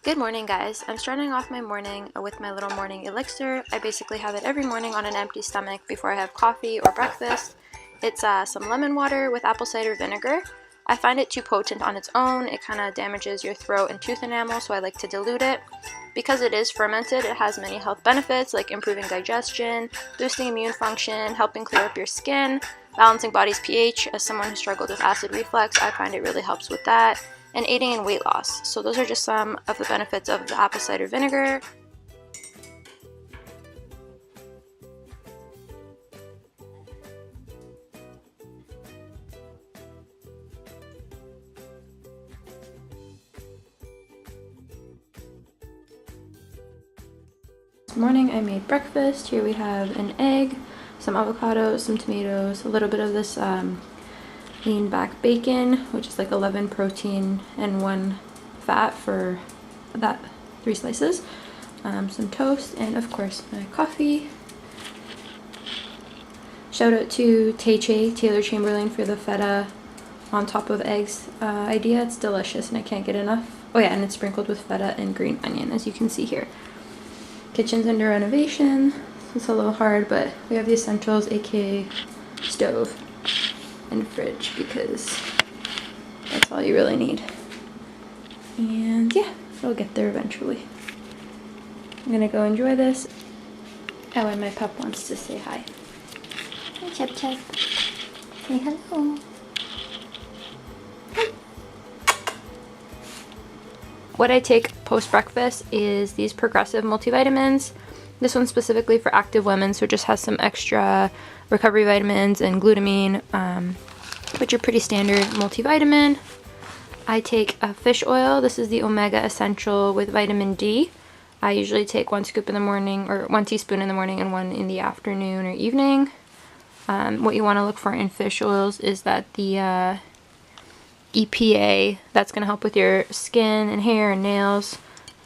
Good morning, guys. I'm starting off my morning with my little morning elixir. I basically have it every morning on an empty stomach before I have coffee or breakfast. It's some lemon water with apple cider vinegar. I find it too potent on its own. It kind of damages your throat and tooth enamel, so I like to dilute it. Because it is fermented, it has many health benefits like improving digestion, boosting immune function, helping clear up your skin, balancing body's pH. As someone who struggled with acid reflux, I find it really helps with that, and aiding in weight loss. So those are just some of the benefits of the apple cider vinegar. This morning I made breakfast. Here we have an egg, some avocados, some tomatoes, a little bit of this lean back bacon, which is like 11 protein and 1 fat for that 3 slices, some toast, and of course my coffee. Shout out to Taylor Chamberlain for the feta on top of eggs idea. It's delicious and I can't get enough. Oh yeah, and it's sprinkled with feta and green onion, as you can see here. Kitchen's under renovation, so it's a little hard, but we have the essentials, aka stove and fridge, because that's all you really need. And yeah, we'll get there eventually. I'm gonna go enjoy this. Oh, and my pup wants to say hi. Hi, Chep Chep. Say hello. Hi. What I take post-breakfast is these Progressive multivitamins. This one's specifically for active women, so it just has some extra recovery vitamins and glutamine, which are pretty standard multivitamin. I take a fish oil. This is the Omega Essential with vitamin D. I usually take 1 scoop in the morning, or 1 teaspoon in the morning and 1 in the afternoon or evening. What you want to look for in fish oils is that the EPA, that's going to help with your skin and hair and nails.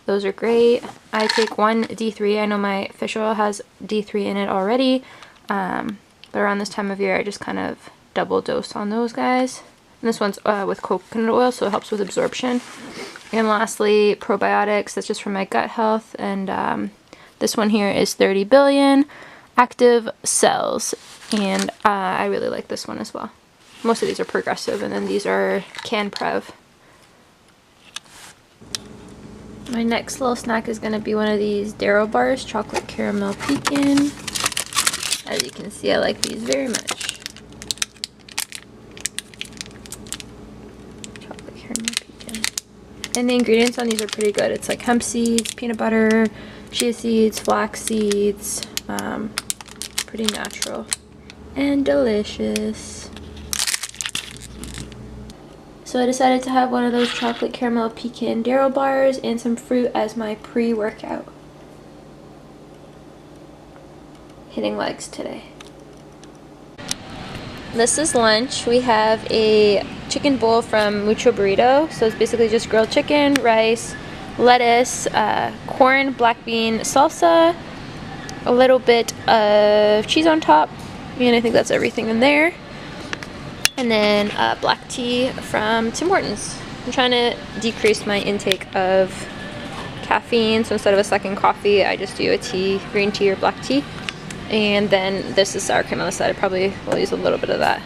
Those are great. I take 1 D3. I know my fish oil has D3 in it already, but around this time of year I just kind of double dose on those guys. And this one's with coconut oil, so it helps with absorption. And lastly, probiotics. That's just for my gut health. And this one here is 30 billion active cells. And I really like this one as well. Most of these are Progressive, and then these are CanPrev. My next little snack is going to be one of these Darrow bars, chocolate caramel pecan. As you can see, I like these very much. Chocolate caramel pecan. And the ingredients on these are pretty good. It's like hemp seeds, peanut butter, chia seeds, flax seeds. Pretty natural and delicious. So I decided to have one of those chocolate caramel pecan Darrow bars and some fruit as my pre-workout. Hitting legs today. This is lunch. We have a chicken bowl from Mucho Burrito. So it's basically just grilled chicken, rice, lettuce, corn, black bean salsa, a little bit of cheese on top, and I think that's everything in there. And then black tea from Tim Hortons. I'm trying to decrease my intake of caffeine, so instead of a second coffee, I just do a tea, green tea or black tea. And then this is sour cream on the side. I probably will use a little bit of that.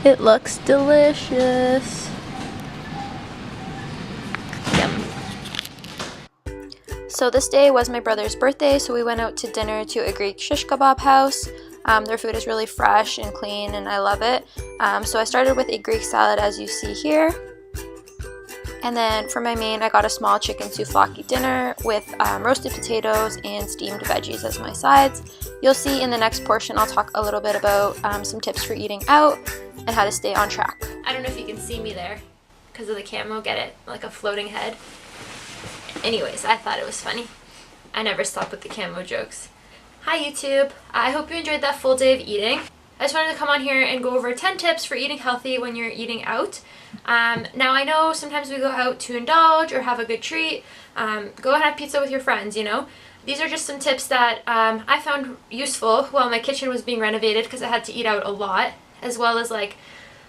It looks delicious. Yum. So this day was my brother's birthday, so we went out to dinner to a Greek shish kebab house. Their food is really fresh and clean, and I love it. So I started with a Greek salad, as you see here. And then for my main, I got a small chicken souvlaki dinner with roasted potatoes and steamed veggies as my sides. You'll see in the next portion, I'll talk a little bit about some tips for eating out and how to stay on track. I don't know if you can see me there because of the camo, get it? Like a floating head. Anyways, I thought it was funny. I never stop with the camo jokes. Hi YouTube! I hope you enjoyed that full day of eating. I just wanted to come on here and go over 10 tips for eating healthy when you're eating out. Now I know sometimes we go out to indulge or have a good treat. Go and have pizza with your friends, you know. These are just some tips that I found useful while my kitchen was being renovated because I had to eat out a lot, as well as like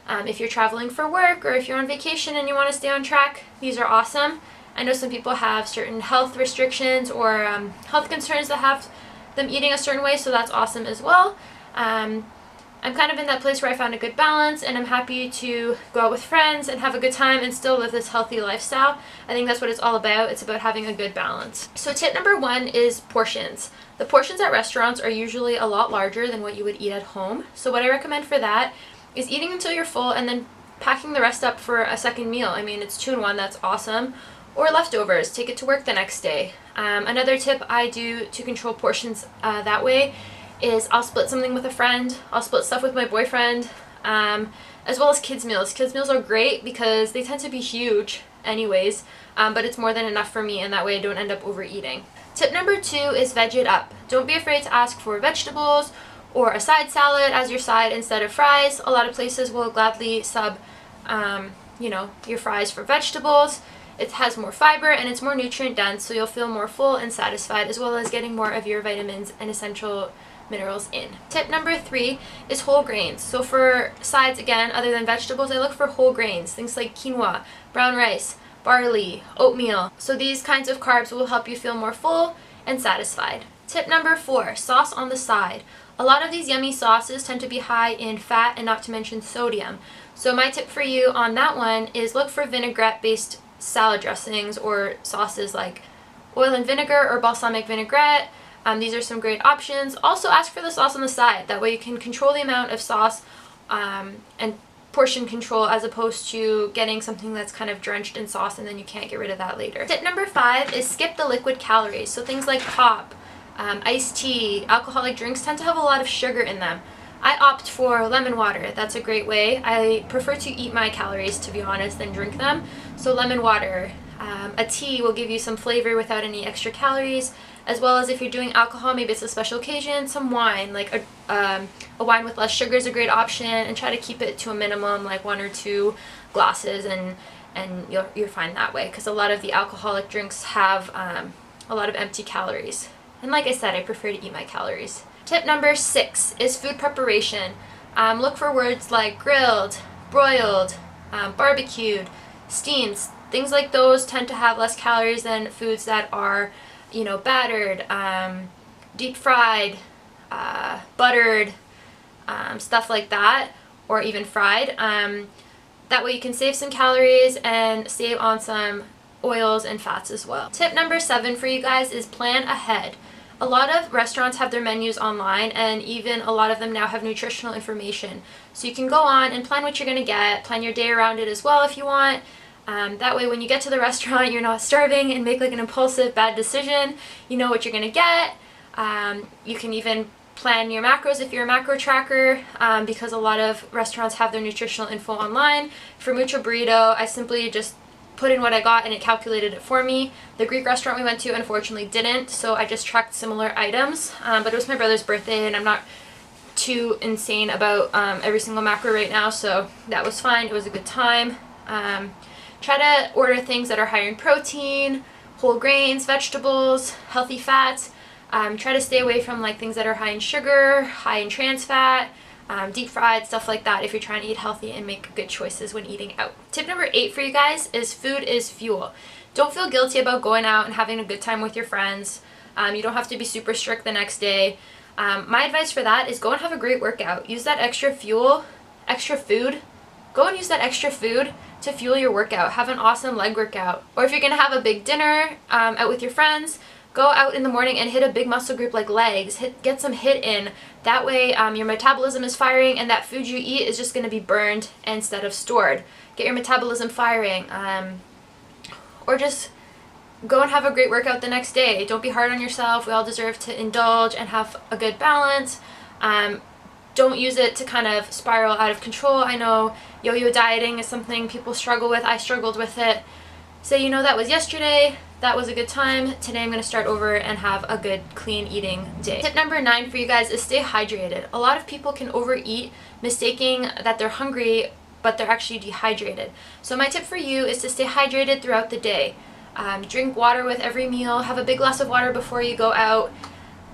if you're traveling for work or if you're on vacation and you want to stay on track, these are awesome. I know some people have certain health restrictions or health concerns that have them eating a certain way, so that's awesome as well. I'm kind of in that place where I found a good balance, and I'm happy to go out with friends and have a good time and still live this healthy lifestyle. I think that's what it's all about. It's about having a good balance. So tip number 1 is portions. The portions at restaurants are usually a lot larger than what you would eat at home. So what I recommend for that is eating until you're full and then packing the rest up for a second meal. I mean, it's 2 in 1, that's awesome. Or leftovers, take it to work the next day. Another tip I do to control portions that way is I'll split something with a friend, I'll split stuff with my boyfriend, as well as kids meals. Kids meals are great because they tend to be huge anyways, but it's more than enough for me, and that way I don't end up overeating. Tip number 2 is veg it up. Don't be afraid to ask for vegetables or a side salad as your side instead of fries. A lot of places will gladly sub your fries for vegetables. It has more fiber and it's more nutrient dense, so you'll feel more full and satisfied, as well as getting more of your vitamins and essential minerals in. Tip number 3 is whole grains. So for sides, again, other than vegetables, I look for whole grains, things like quinoa, brown rice, barley, oatmeal. So these kinds of carbs will help you feel more full and satisfied. Tip number 4, sauce on the side. A lot of these yummy sauces tend to be high in fat and not to mention sodium. So my tip for you on that one is look for vinaigrette-based salad dressings or sauces like oil and vinegar or balsamic vinaigrette. These are some great options. Also ask for the sauce on the side. That way you can control the amount of sauce and portion control, as opposed to getting something that's kind of drenched in sauce and then you can't get rid of that later. Tip number 5 is skip the liquid calories. So things like pop, iced tea, alcoholic drinks tend to have a lot of sugar in them. I opt for lemon water. That's a great way. I prefer to eat my calories, to be honest, than drink them. So lemon water. A tea will give you some flavor without any extra calories, as well as if you're doing alcohol, maybe it's a special occasion, some wine, like a wine with less sugar is a great option, and try to keep it to a minimum, like 1 or 2 glasses, and you're fine that way, because a lot of the alcoholic drinks have a lot of empty calories. And like I said, I prefer to eat my calories. Tip number 6 is food preparation. Look for words like grilled, broiled, barbecued, steamed. Things like those tend to have less calories than foods that are, battered, deep fried, buttered, stuff like that, or even fried. That way you can save some calories and save on some oils and fats as well. Tip number 7 for you guys is plan ahead. A lot of restaurants have their menus online, and even a lot of them now have nutritional information. So you can go on and plan what you're going to get, plan your day around it as well if you want. That way when you get to the restaurant, you're not starving and make like an impulsive bad decision. You know what you're going to get. You can even plan your macros if you're a macro tracker, because a lot of restaurants have their nutritional info online. For Mucho Burrito, I simply just put in what I got and it calculated it for me. The Greek restaurant we went to unfortunately didn't, so I just tracked similar items. But it was my brother's birthday and I'm not too insane about every single macro right now, so that was fine. It was a good time. Try to order things that are higher in protein, whole grains, vegetables, healthy fats. Try to stay away from like things that are high in sugar, high in trans fat, deep fried, stuff like that, if you're trying to eat healthy and make good choices when eating out. Tip number 8 for you guys is food is fuel. Don't feel guilty about going out and having a good time with your friends. You don't have to be super strict the next day. My advice for that is go and have a great workout. Use that extra food. Go and use that extra food to fuel your workout. Have an awesome leg workout. Or if you're going to have a big dinner out with your friends, go out in the morning and hit a big muscle group like legs. Get some HIIT in. That way your metabolism is firing and that food you eat is just going to be burned instead of stored. Get your metabolism firing. Or just go and have a great workout the next day. Don't be hard on yourself. We all deserve to indulge and have a good balance. Don't use it to kind of spiral out of control. I know yo-yo dieting is something people struggle with. I struggled with it. Say, that was yesterday. That was a good time. Today I'm going to start over and have a good clean eating day. Tip number 9 for you guys is stay hydrated. A lot of people can overeat, mistaking that they're hungry, but they're actually dehydrated. So my tip for you is to stay hydrated throughout the day. Drink water with every meal. Have a big glass of water before you go out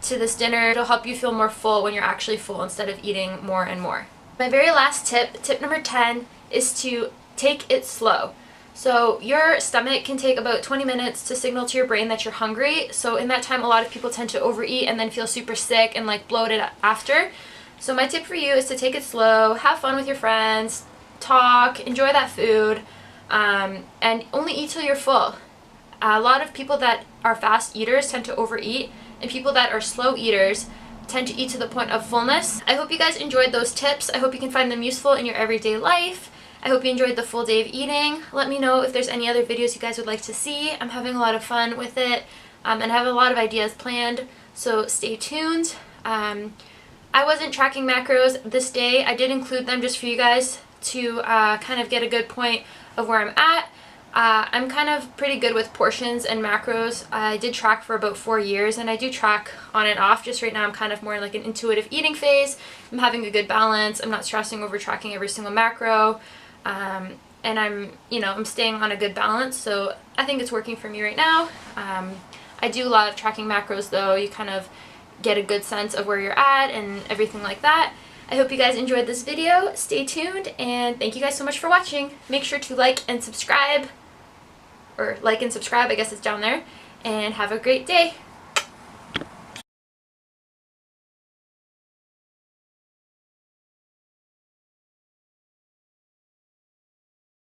to this dinner. It'll help you feel more full when you're actually full instead of eating more and more. My very last tip, tip number 10, is to take it slow. So your stomach can take about 20 minutes to signal to your brain that you're hungry. So in that time, a lot of people tend to overeat and then feel super sick and like bloated after. So my tip for you is to take it slow, have fun with your friends, talk, enjoy that food, and only eat till you're full. A lot of people that are fast eaters tend to overeat, and people that are slow eaters tend to eat to the point of fullness. I hope you guys enjoyed those tips. I hope you can find them useful in your everyday life. I hope you enjoyed the full day of eating. Let me know if there's any other videos you guys would like to see. I'm having a lot of fun with it, and I have a lot of ideas planned, so stay tuned. I wasn't tracking macros this day. I did include them just for you guys to kind of get a good point of where I'm at. I'm kind of pretty good with portions and macros. I did track for about 4 years, and I do track on and off. Just right now I'm kind of more like an intuitive eating phase. I'm having a good balance. I'm not stressing over tracking every single macro. And I'm staying on a good balance, so I think it's working for me right now. I do love tracking macros though. You kind of get a good sense of where you're at and everything like that. I hope you guys enjoyed this video. Stay tuned, and thank you guys so much for watching. Make sure to like and subscribe, or like and subscribe, I guess it's down there, and have a great day.